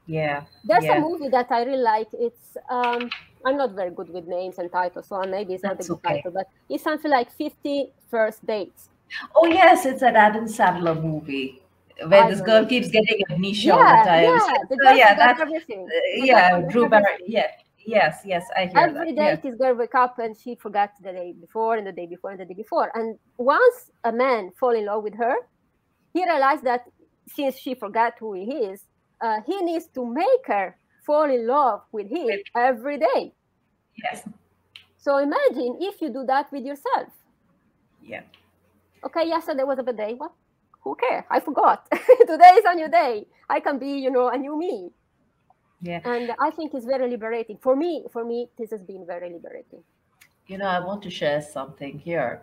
Yeah. There's a movie that I really like. It's I'm not very good with names and titles, so maybe it's not a good title, but it's something like 50 First Dates. Oh yes, it's an Adam Sandler movie where this girl keeps getting amnesia all the time. That's everything. Drew Barrymore. Yeah. Yes, I hear that. Every day this girl wake up and she forgets the day before and the day before and the day before. And once a man fall in love with her, he realized that since she forgot who he is, he needs to make her fall in love with him every day. Yes. So imagine if you do that with yourself. Yeah. Okay, yesterday was a bad day. What? Who cares? I forgot. Today is a new day. I can be, a new me. Yeah. And I think it's very liberating. For me, this has been very liberating. I want to share something here.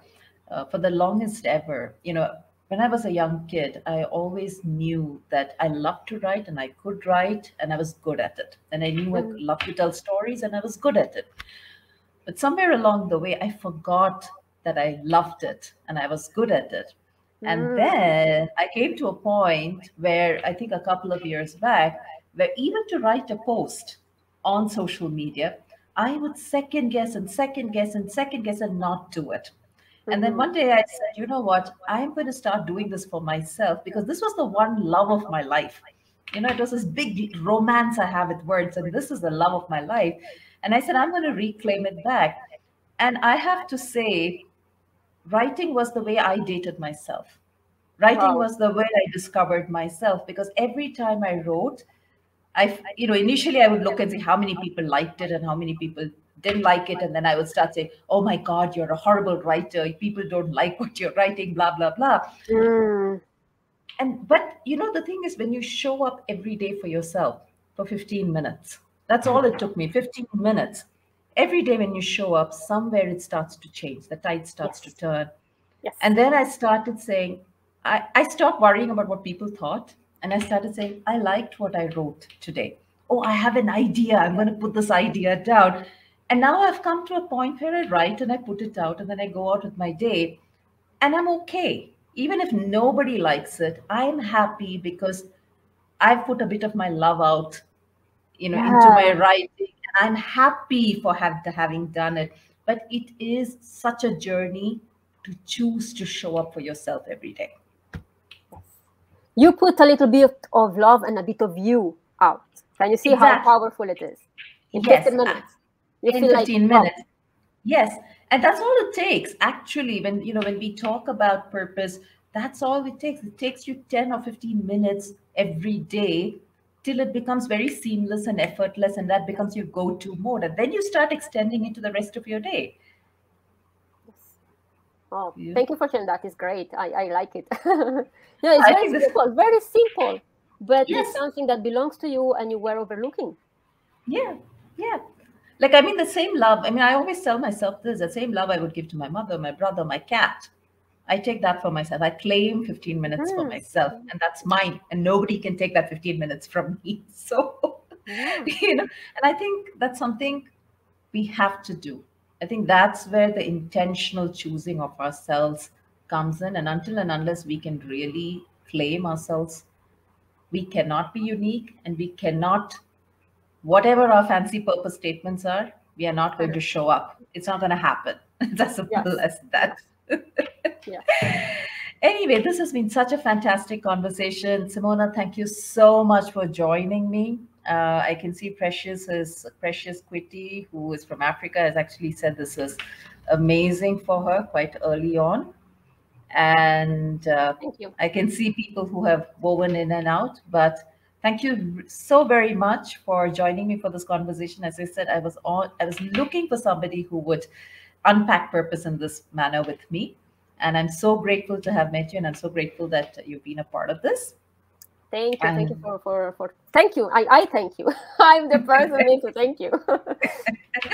For the longest ever, when I was a young kid, I always knew that I loved to write and I could write and I was good at it. And I knew I loved to tell stories and I was good at it. But somewhere along the way, I forgot that I loved it and I was good at it. And then I came to a point where I think a couple of years back, where even to write a post on social media, I would second guess and not do it. And then one day I said, you know what, I'm going to start doing this for myself, because this was the one love of my life. It was this big romance I have with words, and this is the love of my life. And I said, I'm going to reclaim it back. And I have to say, writing was the way I dated myself. Writing was the way I discovered myself, because every time I wrote, initially I would look and see how many people liked it and how many people didn't like it. And then I would start saying, oh my God, you're a horrible writer. People don't like what you're writing, blah, blah, blah. But the thing is, when you show up every day for yourself for 15 minutes, that's all it took me, 15 minutes. Every day when you show up, somewhere it starts to change. The tide starts to turn. Yes. And then I started saying, I stopped worrying about what people thought. And I started saying, I liked what I wrote today. Oh, I have an idea. I'm going to put this idea down. And now I've come to a point where I write and I put it out and then I go out with my day and I'm okay. Even if nobody likes it, I'm happy because I've put a bit of my love out, into my writing. And I'm happy for having done it. But it is such a journey to choose to show up for yourself every day. You put a little bit of love and a bit of you out. Can you see how powerful it is? In 15 minutes. You feel 15 minutes. Wow. Yes. And that's all it takes. Actually, when we talk about purpose, that's all it takes. It takes you 10 or 15 minutes every day till it becomes very seamless and effortless, and that becomes your go-to mode. And then you start extending it to the rest of your day. Oh, thank you for sharing that. It's great. I like it. It's very simple, but it's something that belongs to you and you were overlooking. Yeah. The same love. I always tell myself this, the same love I would give to my mother, my brother, my cat. I take that for myself. I claim 15 minutes for myself, and that's mine. And nobody can take that 15 minutes from me. So, and I think that's something we have to do. I think that's where the intentional choosing of ourselves comes in. And until and unless we can really claim ourselves, we cannot be unique, and we cannot, whatever our fancy purpose statements are, we are not going to Correct. show up. It's not going to happen. It's as simple Yes. as that. Yes. Anyway, this has been such a fantastic conversation. Simona, thank you so much for joining me. I can see Precious Quitty, who is from Africa, has actually said this is amazing for her quite early on. And Thank you. I can see people who have woven in and out. But thank you so very much for joining me for this conversation. As I said, I was looking for somebody who would unpack purpose in this manner with me, and I'm so grateful to have met you, and I'm so grateful that you've been a part of this. Thank you. Thank you And for thank you. I thank you. I'm the person need to thank you.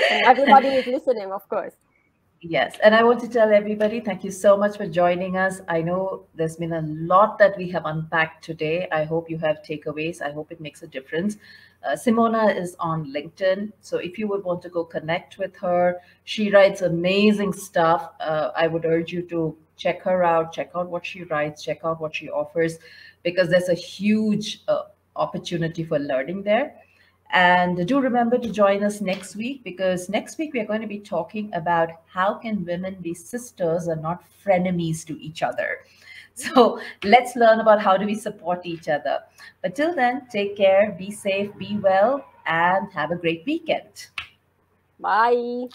And everybody is listening, of course. yes, and I want to tell everybody thank you so much for joining us. I know there's been a lot that we have unpacked today. I hope you have takeaways. I hope it makes a difference. Simona is on LinkedIn, so if you would want to go connect with her, she writes amazing stuff. I would urge you to check her out, check out what she writes, check out what she offers, because there's a huge opportunity for learning there. And do remember to join us next week, because next week we are going to be talking about how can women be sisters and not frenemies to each other. So let's learn about how do we support each other. But till then, take care, be safe, be well, and have a great weekend. Bye.